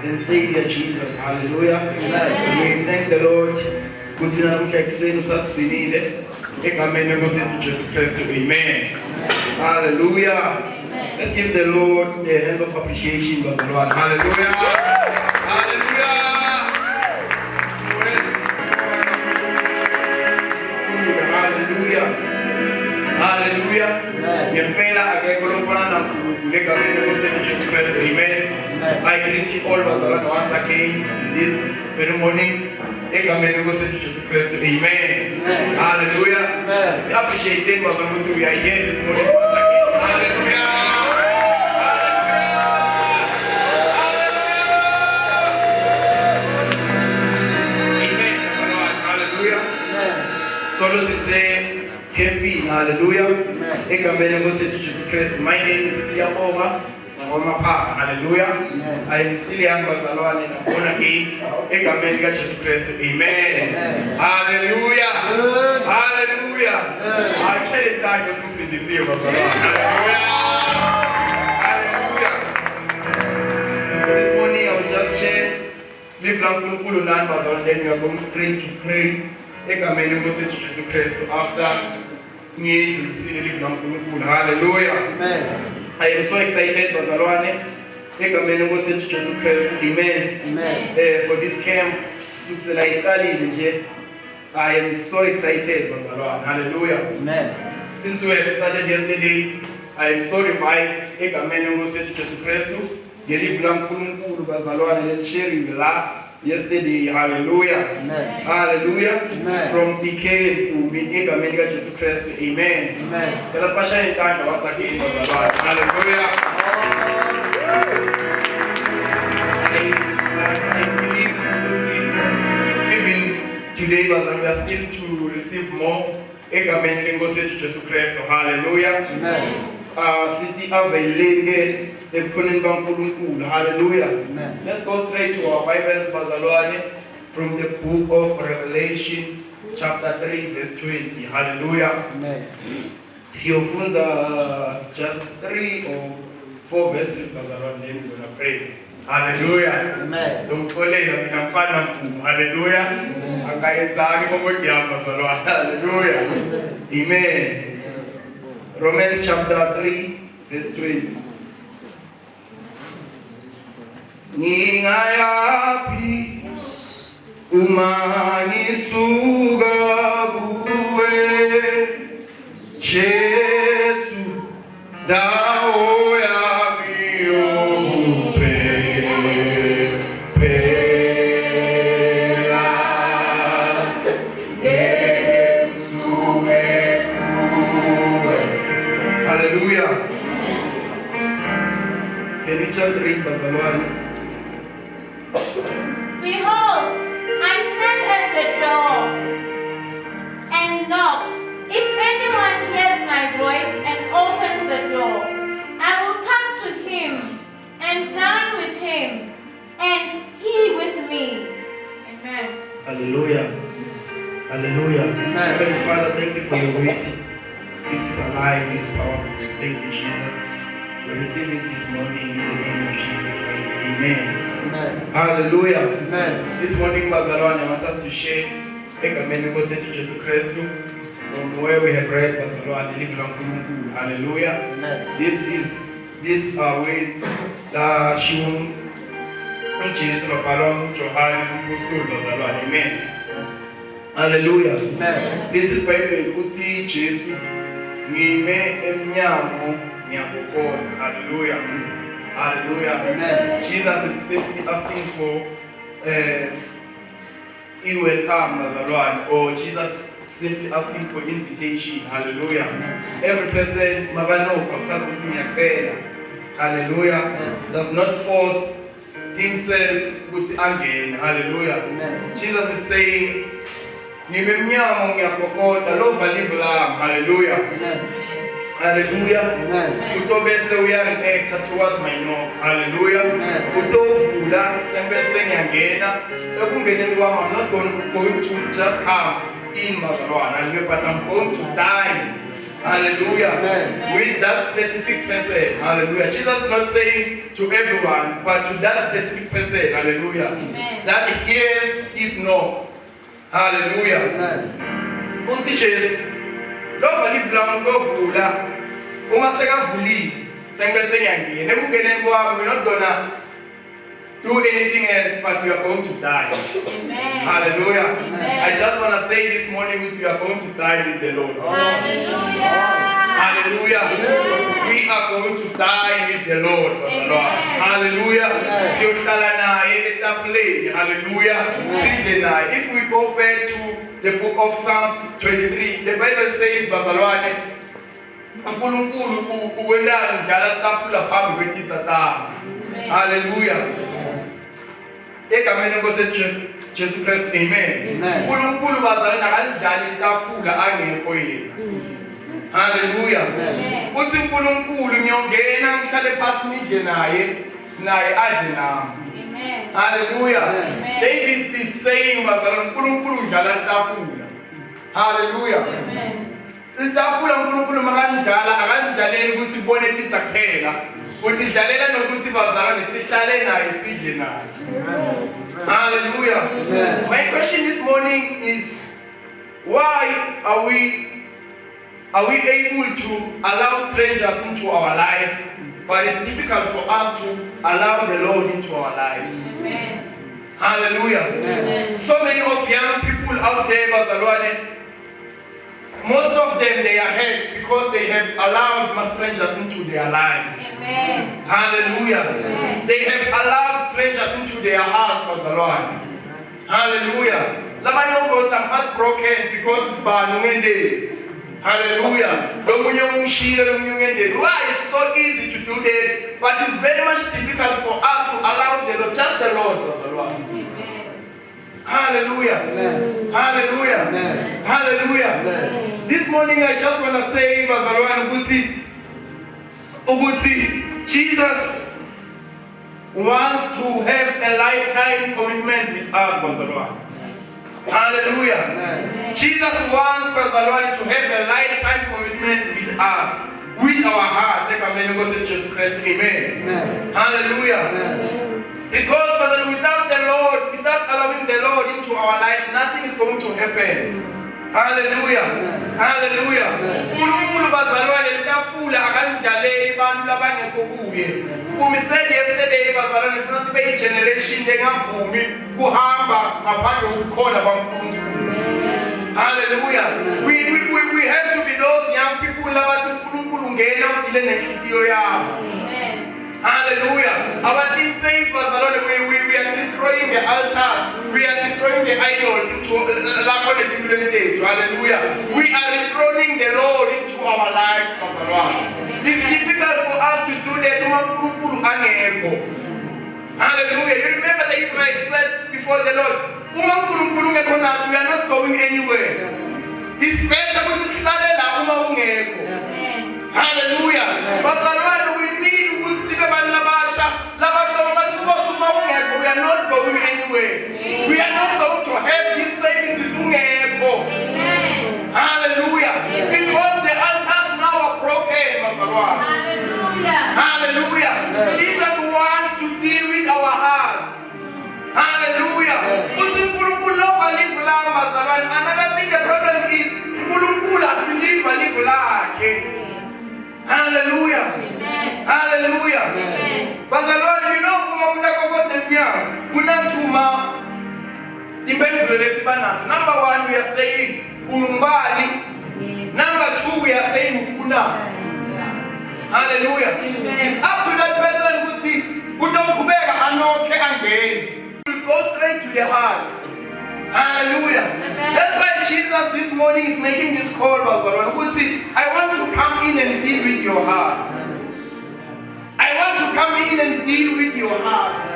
and Savior Jesus. Hallelujah. We thank the Lord. Amen. Hallelujah. Let's give the Lord the hand of appreciation, Lord. Hallelujah. Hallelujah. Hallelujah. Hallelujah. Amen. I greet you all once again this very morning. Amen. Hallelujah. We appreciate it, but we are here this morning once again. Hallelujah. Amen. Hallelujah. Solo se say happy. Hallelujah. My name is Siyabonga. Hallelujah. I am still young, but I'm born again. Amen. Hallelujah. Hallelujah. I tell you that was in this year. Hallelujah. Hallelujah. This morning I will just share. Live long and then we are going straight to pray. Amen. After hallelujah. Amen. I am so excited, Bazalwane. Amen. For this camp, I am so excited, Bazalwane. Hallelujah. Amen. Since we have started yesterday, I am so revived. Yesterday, hallelujah. Amen. Hallelujah. Amen. From PK to America Jesus Christ. Amen. Amen. So let's pass it down once again. Hallelujah. I believe even today, we are still to receive more. Amen. Jesus Christ. Hallelujah. Amen. City available. Hallelujah. Amen. Let's go straight to our Bibles, from the book of Revelation, chapter 3, verse 20. Hallelujah. Amen. Just 3 or 4 verses, then we're going to pray. Hallelujah. Amen. Hallelujah. Hallelujah. Amen. Romans chapter 3, verse 20. Ningayapi umanisuga buwe Jesu dawo yapi omupe pela Jesu ekuwe. Hallelujah. Can you just read Bazalwane? Behold, I stand at the door and knock. If anyone hears my voice and opens the door, I will come to him and dine with him, and he with me. Amen. Hallelujah. Hallelujah. Amen. Father, thank you for your word. It is alive, it is powerful. Thank you, Jesus. We receive it this morning in the name of Jesus Christ. Amen. Amen. Hallelujah. Amen. This morning, Bazalwane, I want us to share Jesus Christ from where we have read Bazalwane, live long. Hallelujah. Amen. These are words that Shimon, Jesus, Amen. Hallelujah. Amen. This is Bible. Jesus, hallelujah. Hallelujah. Amen. Jesus is simply asking for welcome, or Jesus is simply asking for invitation. Hallelujah. Every person, hallelujah, does not force himself with again. Hallelujah. Amen. Jesus is saying, hallelujah. Amen. Hallelujah. Amen. We are an actor towards my knock. Hallelujah. Amen. I'm not going to just come in, but I'm going to dine Hallelujah. Amen. With that specific person. Hallelujah. Jesus is not saying to everyone, but to that specific person. Hallelujah. Amen. That yes is no. Hallelujah. Amen. Unsi Jesu. Lova livula ngovula. Uma sekavulile. Sengibese ngiyangena. Ekungeneni kwami we're not gonna do anything else, but we are going to die. Amen. Hallelujah. Amen. I just want to say this morning we are going to die with the Lord. Hallelujah. Hallelujah. We are going to die with the Lord. Amen. Hallelujah. Siyohlala naye etafuleni. Hallelujah. Sidle naye. If we go back to the book of Psalms 23, the Bible says, bazalwane, uNkulunkulu uwendana njalo etafula phambi kwetitsa tami. Hallelujah. Egameni lenkosi Jesu Christ. Amen. uNkulunkulu bazalwane akalidlali itafula angekho yena. Hallelujah. Uthi uNkulunkulu ngiyongena ngihlale phansi nidle naye adle nami. Amen. Hallelujah. Amen. David is saying bazalwane uNkulunkulu udlala itafula. Hallelujah. Amen. Itafula uNkulunkulu makandlala akandlaleli ukuthi ibone pizza kuphela. Udidlalela nokuthi bazalwane sihlale naye sidle naye. Hallelujah. Amen. My question this morning is, why are we able to allow strangers into our lives, but it's difficult for us to allow the Lord into our lives? Amen. Hallelujah. Amen. So many of young people out there, bazalwane, most of them they are hurt because they have allowed strangers into their lives. Amen. Hallelujah. Amen. They have allowed strangers into their heart, bazalwane. Hallelujah. Labanye uvothi I'm heartbroken because it's banungende. Hallelujah. Why it's so easy to do that, but it's very much difficult for us to allow the Lord, just the Lord, bazalwane. Amen. Hallelujah. Amen. Hallelujah. Amen. Hallelujah. Amen. This morning I just want to say, bazalwane, ukuthi Jesus wants to have a lifetime commitment with us, bazalwane. Hallelujah. Amen. Jesus wants bazalwane to have a lifetime commitment with us, with our hearts. Ekameni Jesus Christ. Amen. Amen. Hallelujah. Amen. Because without the Lord, without allowing the Lord into our lives, nothing is going to happen. Hallelujah. Amen. Hallelujah. uNkulunkulu bazalwane litafula akandlaleli abantu labangekho kuye. We said yesterday bazalwane sifuna sibe i-generation engavumi kuhamba ngaphandle kokukholwa kwaNkulunkulu. Hallelujah. We have to be those young people labathi uNkulunkulu ngena udile nenhliziyo yabo. Hallelujah. Our thing says, bazalwane, we are destroying the altars. We are destroying the idols into hallelujah. We are enthroning the Lord into our lives, bazalwane. It's difficult for us to do that. Hallelujah. You remember the Israelites said before the Lord, we are not going anywhere. It's better to slide down. Hallelujah. Bazalwane, we need we are not going anywhere. We are not going to have these services. Hallelujah. Because the altars now are broken. Hallelujah. Hallelujah. Jesus wants to deal with our hearts. Hallelujah. Another thing, the problem is hallelujah. Amen. Hallelujah. Amen. Bazalwane, you know number one, we are saying umbali. Number two, we are saying ufuna. Hallelujah. Amen. It's up to that person who see who don't go straight to the heart. Hallelujah. Amen. That's why Jesus this morning is making this call, bazalwane. Who see, I want to come in and deal with your heart. I want to come in and deal with your heart.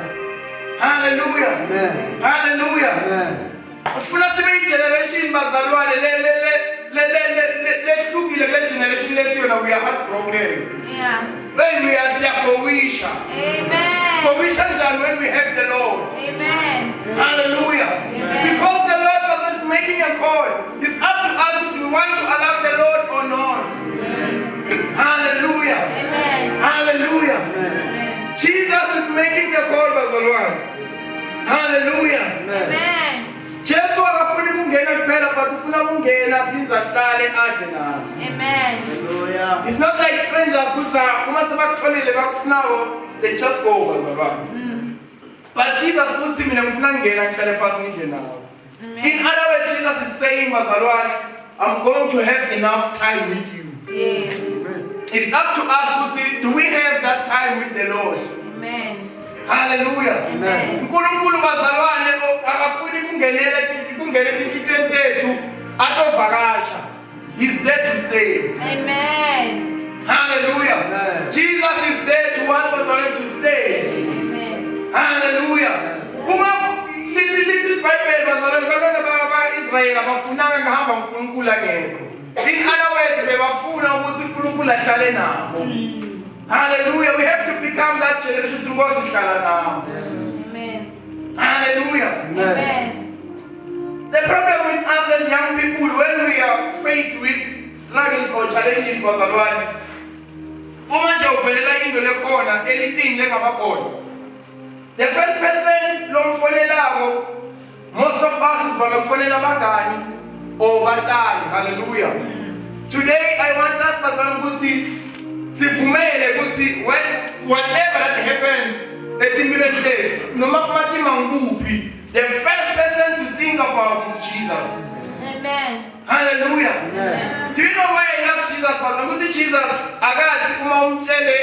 Hallelujah. Amen. Hallelujah. Amen. Sifuna sibe generation bazalwane le generation let's when we are heartbroken. Yeah. When we are siyakowisha. Amen. When we have the Lord. Amen. Hallelujah. Amen. Because the Lord is making a call. It's up to us if we want to allow the Lord or not. Hallelujah. Amen. Jesu akafuna ukungena kuphela but ufuna ukungena phinza ahlale adle nathi. Amen. Hallelujah. It's not like strangers kusa uma sebakutholile bakufunayo they just go over zabani. But Jesus uthi mina ngifuna ngena ngihlale phansi ngidle nawe. In other words, Jesus is saying bazalwane, I'm going to have enough time with you. Yes. It's up to us to see, do we have that time with the Lord? Amen. Hallelujah. Amen. Nkulunkulu bazalwane akafuni kungene tinhlitweni tethu atovakasha. He's there to stay. Amen. Hallelujah. Amen. Jesus is there to want bazalwane to stay. Amen. Hallelujah. Uma little Bible bazalwane abantwana baka-Israyeli abafunanga ngahamba uNkulunkulu angekho. In other words, bebafuna ukuthi uNkulunkulu ahlale nabo. Hallelujah. We have to become that generation to go sihlala nabo. Amen. Hallelujah. Amen. The problem with us as young people when we are faced with struggles or challenges bazalwane, uma nje uvelela into lekhona anything lengabakhona, the first person lomfonelako, most of us is banakufonela abangani or batali. Hallelujah. Today I want us bazalwane ukuthi sivumele ukuthi whatever that happens etimpilweni tethu noma kumatima ngikuphi, the first person to think about is Jesus. Amen. Hallelujah. Amen. Do you know why I love Jesus? Because Jesus akathi uma umtshele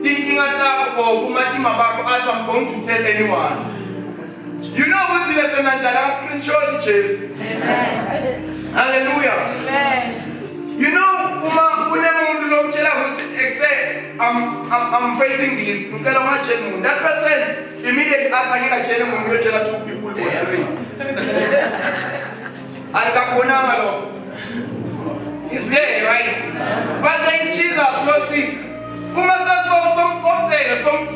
tinkinga takho or kumatima bakho athi I'm going to tell anyone. You know ukuthi lesona njani aka-screenshot Jesu. Amen. Hallelujah. Amen. You know uma unemuntu lomtshela ukuthi I'm facing this, ngicela ungatsheli umuntu. That person immediately athi angikatsheli umuntu uyotshela 2 people or 3. Alikakubonanga lo. Is there, right? But there is Jesus, Lord see. Uma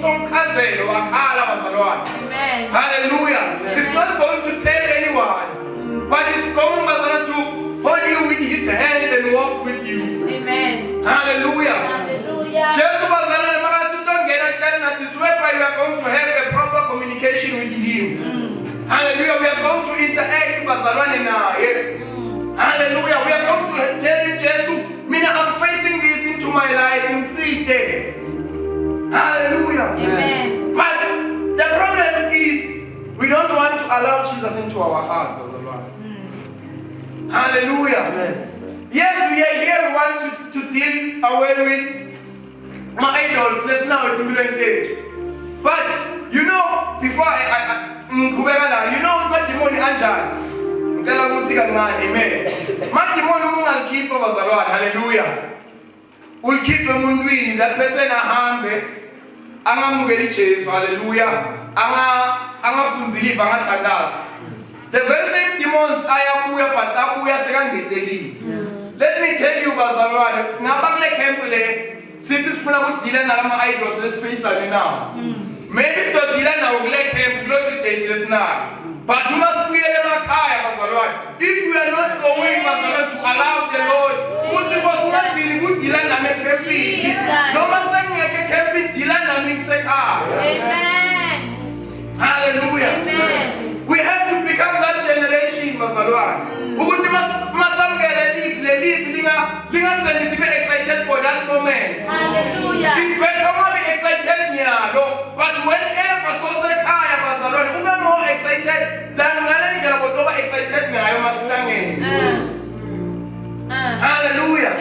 somchazelo wakhala bazalwane. Amen. Hallelujah. He's not going to tell anyone, but he's going bazalwane to hold you with his hand and walk with you. Amen. Hallelujah. Hallelujah. Just bazalwane makasitongena hlale nathi whereby we are going to have a proper communication with him. Hallelujah. We are going to interact bazalwane naye. Hallelujah. We are going to tell him Jesu, mina I'm facing this into my life and see it. Hallelujah. Amen. But the problem is we don't want to allow Jesus into our heart, bazalwane. Hallelujah. Amen. Yes, we are here. We want to deal away with my idols. Let's now do it. But you know, before you know what demon anjani. Ngicela ukuthi kancane, amen. Madimoni ungalkhipha bazalwane, hallelujah. Ulkhiphe emuntwini that person ahambe angamukeli Jesu, hallelujah. Angafunzile angathandazi. The very same demons ayabuya but abuya sekangetekile. Let me tell you bazalwane, singaba kule camp le sithi sifuna ukudila nalama idols lesifacane now. Maybe sidodila nawo kule camp kulo 3 days lesinayo. But you must be able to if we are not going to allow the Lord, ukuthi not feeling good dealing na mekepi. No masang ngekepi dealing na mingsekhaya. Amen. Hallelujah. Amen. We have to become that generation, bazalwane. Ukuthi masamgele leave linga send be excited for that moment. Hallelujah. It's better to be excited nyalo, but whenever so sekhaya bazalwane ube more excited than ngale ndlela botoba excited ngayo masihlangene. Hallelujah.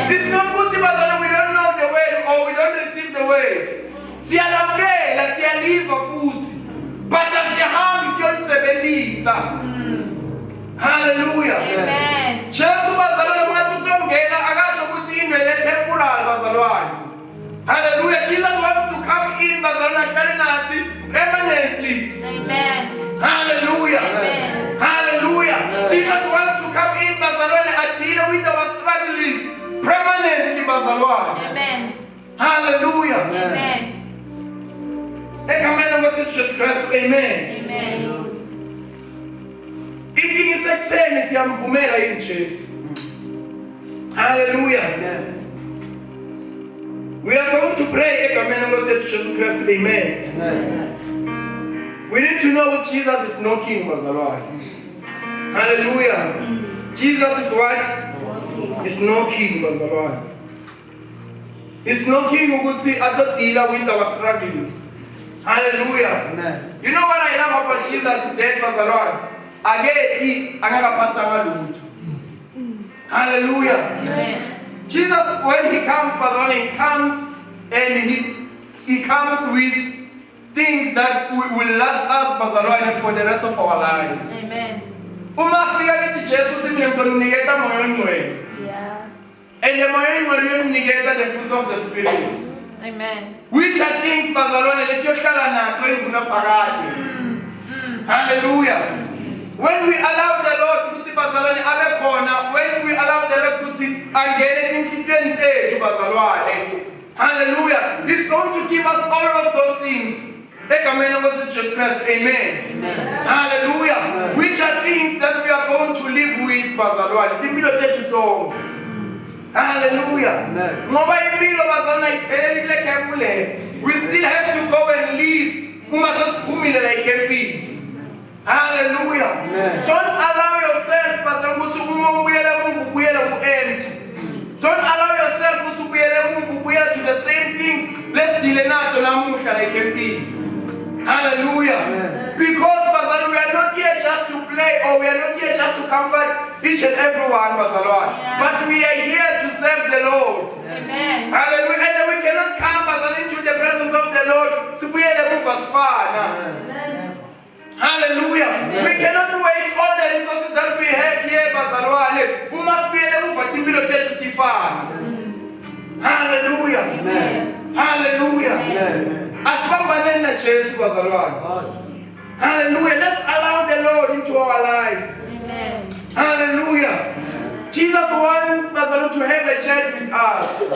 It's not good bazalwane we don't know the word or we don't receive the word. Siyalabela siyaliva futhi. But asiyahambi siyolisebenzisa. Hallelujah. Amen. Jesu bazalwane manje utongena akatsho ukuthi into le temporal bazalwane. Hallelujah. Jesus wants to come in bazalwane ahlale nathi permanently. Amen. Hallelujah. Amen. Hallelujah. Jesus wants to come in bazalwane and deal with our struggles permanently bazalwane. Amen. Hallelujah. Amen. Ekamena Jesus Christ. Amen. Amen. Ikingi sekutheni siyamvumela yini Jesu. Hallelujah. We are going to pray egameni lenkosi yethu Jesu Christ. Amen. We need to know what Jesus is knocking, bazalwane. Hallelujah. Jesus is what? Is knocking, bazalwane. He's knocking ukuthi atodila with our struggles. Hallelujah. Amen. You know what I love about Jesus is that, bazalwane. Ageti angakaphathanga lutho. Hallelujah. Amen. Jesus, when he comes, bazalwane, he comes and he comes with things that will last us, bazalwane, for the rest of our lives. Amen. Uma fika kithi Jesu simile nginiketa moya ongcwele. Yeah. And the moya ongcwele uniketa the fruits of the Spirit. Amen. Which are things, bazalwane, lesiyohlala nakho engunaphakade. Hallelujah. When we allow the Lord ukuthi bazalwane abe khona, when we allow the Lord ukuthi angene enhliziyweni tethu, bazalwane. Hallelujah. He's going to give us all of those things. Jesus Christ. Amen. Amen. Hallelujah. Amen. Which are things that we are going to live with, bazalwane. Hallelujah. We still have to go and live. Hallelujah. Amen. Don't allow yourself, don't allow yourself to be the same things. Let's delay not on hallelujah. Amen. Because we are not here just to play, or we are not here just to comfort each and every one, yeah. But we are here to serve the Lord. Amen. Hallelujah. And we cannot come into the presence of the Lord so we are to move us far now. Amen. Hallelujah. Amen. We cannot waste all the resources that we have here, we must be able to move to far. Hallelujah. Amen. Hallelujah. Amen. Hallelujah. Let's allow the Lord into our lives. Amen. Hallelujah. Jesus wants us to have a chat with us.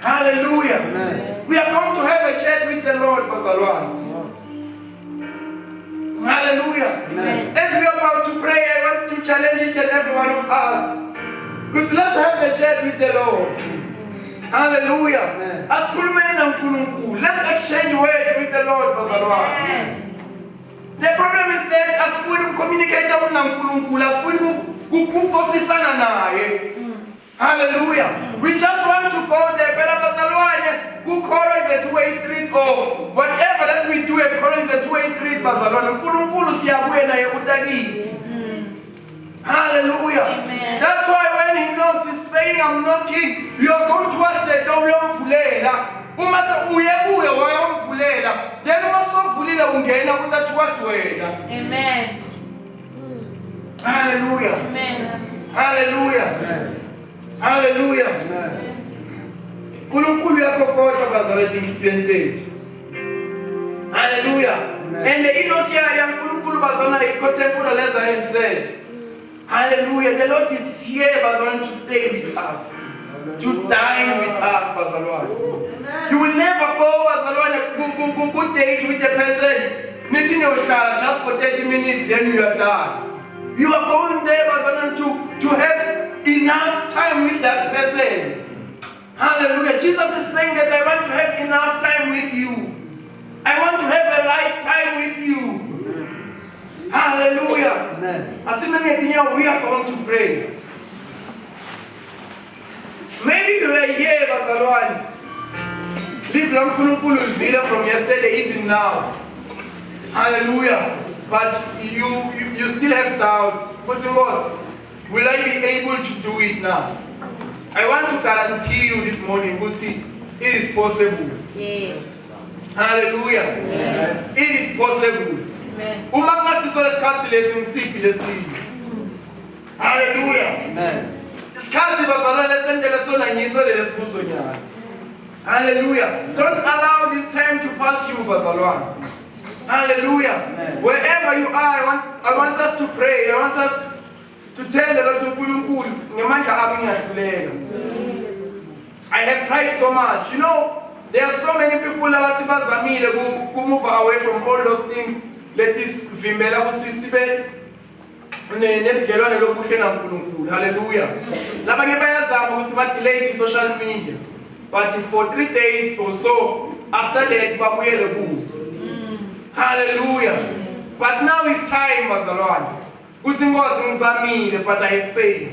Hallelujah. Amen. We are going to have a chat with the Lord. Hallelujah. Amen. As we are about to pray, I want to challenge each and every one of us. Because let's have a chat with the Lord. Hallelujah. Let's exchange words with the Lord. The problem is that as we communicate hallelujah. We just want to go there. Good call is a two-way street, or whatever that we do, a call is a two-way street. Hallelujah. Amen. That's why when he knocks, he's saying, I'm knocking. You are going towards the door. Amen. Hallelujah. Amen. Hallelujah. Amen. Hallelujah. Amen. Hallelujah. And the Enochia young Kulukulu Bazana contemporary, as I have said. Hallelujah. The Lord is here, Bazalwane, to stay with us, to dine with us, Bazalwane. You will never go, Bazalwane, go date with a person, meeting your child just for 30 minutes, then you are done. You are going there, Bazalwane, to have enough time with that person. Hallelujah. Jesus is saying that I want to have enough time with you. I want to have a lifetime with you. Hallelujah. Amen. We are going to pray. Maybe you were here, Bazalwane. Live long Villa from yesterday, even now. Hallelujah. But you still have doubts. But will I be able to do it now? I want to guarantee you this morning, it is possible. Yes. Hallelujah. Amen. It is possible. Amen. Hallelujah. Amen. Hallelujah. Don't allow this time to pass you, Bazalwane. Hallelujah. Amen. Wherever you are, I want us to pray. I want us to tell the Lord, I have tried so much. You know, there are so many people who move away from all those things. Let this vimbela utsisibe nebudlelwane lobuhle naNkulunkulu. Hallelujah. Labanye bayazama ukuthi ba delete social media. but for 3 days or so, after that, babuyele kuzo. Hallelujah. But now it's time, bazalwane. Kuthi inkosi ngizamile, but I have failed.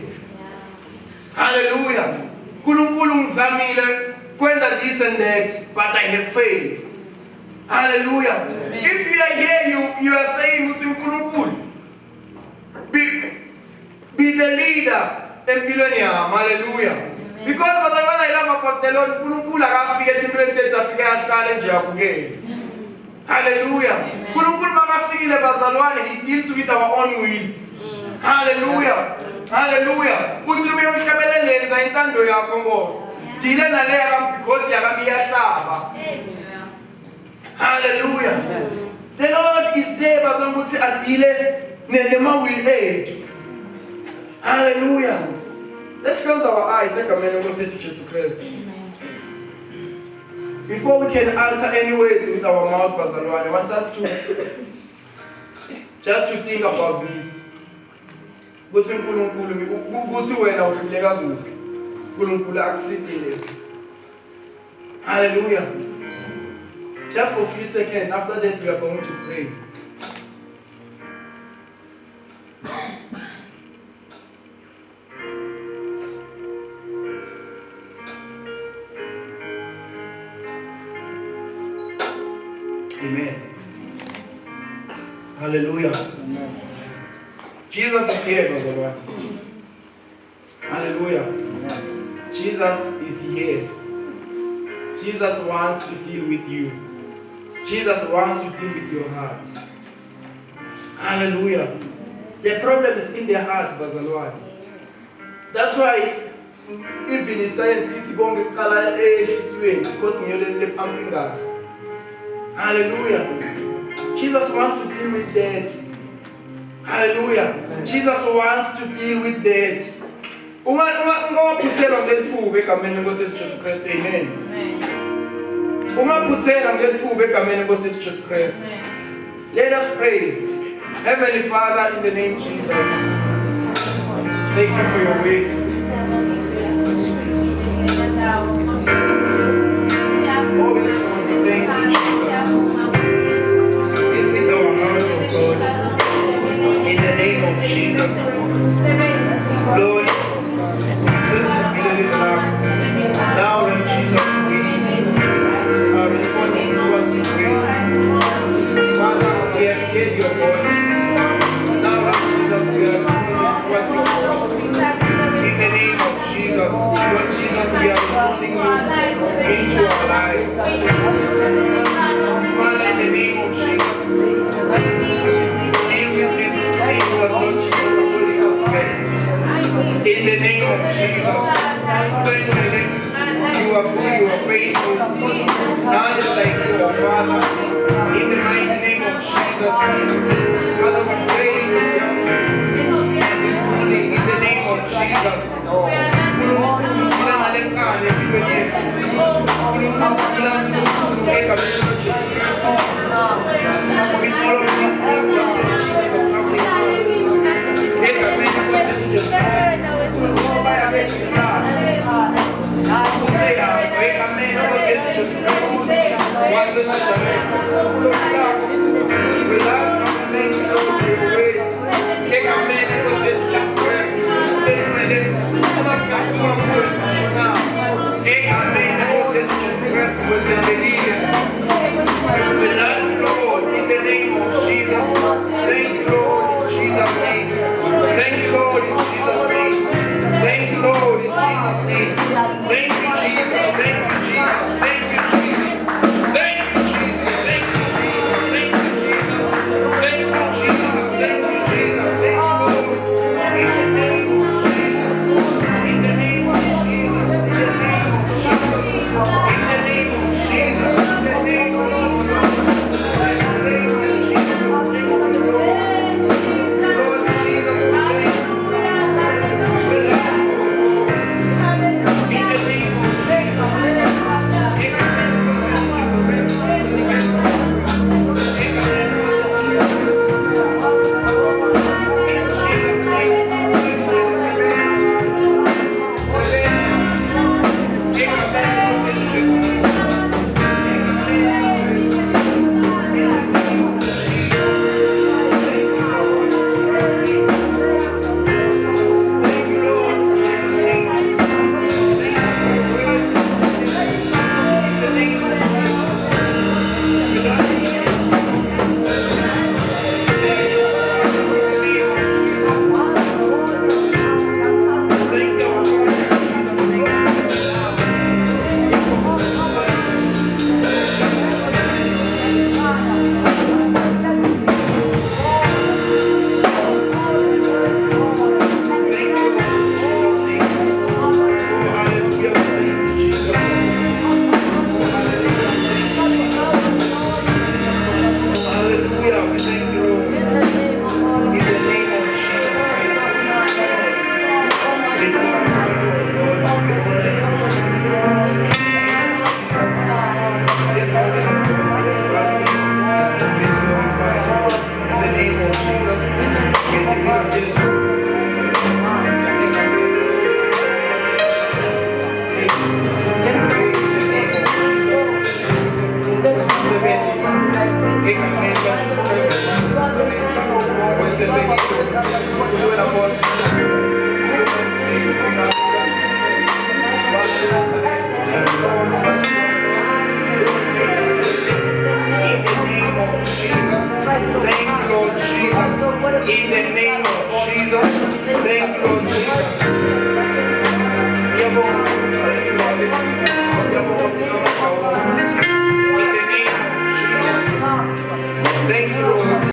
Hallelujah. Nkulunkulu ngizamile kwenda this and that, but I have failed. Hallelujah. Amen. If you are here, you are saying, Nkulunkulu, be the leader empilweni yami. Hallelujah. Amen. Because what I love about the Lord, Nkulunkulu akafika empilweni tethu afika yahlala nje akukele. Hallelujah. Nkulunkulu makafikile bazalwane, he deals with our own will. Hallelujah. Hallelujah. Uthi uyomhlabelelenza intando yakho Nkosi. Dile naleya because yakami yahlaba. Hallelujah. The Lord is there bazalwane ukuthi adile nema will aid. Hallelujah. Let's close our eyes egameni lenkosi Jesu Kristu. Before we can answer any words with our mouth, bazalwane, I want us to just to think about this. Ukuthi uNkulunkulu ukuthi wena uhluleka kuphi. uNkulunkulu akusidile. Hallelujah. Just for a few seconds, after that we are going to pray. Amen. Hallelujah. Amen. Jesus is here, brother. Hallelujah. Amen. Jesus is here. Jesus wants to deal with you. Jesus wants to deal with your heart. Hallelujah. The problem is in the heart, brother. That's why even in science it's going to color because you're pumping God. Hallelujah. Jesus wants to deal with that. Hallelujah. Amen. Jesus wants to deal with that. Let us pray. Heavenly Father, in the name of Jesus, thank you for your way. Jesus. Lord, sisters, be the living up. Now, Lord Jesus, we are responding to what you pray. Father, we have heard your voice. Now, Lord Jesus, we are responding to what you pray. In the name of Jesus, Lord Jesus, we are responding into our lives. Father, in the name of Jesus, Lord Jesus, in the name of Jesus, you are free, you are faithful, none is like you, our Father. In the mighty name of Jesus, Father, we're praying this morning in the name of Jesus. With all of these things, Lord Jesus, are coming. In the name of Jesus, thank you, Lord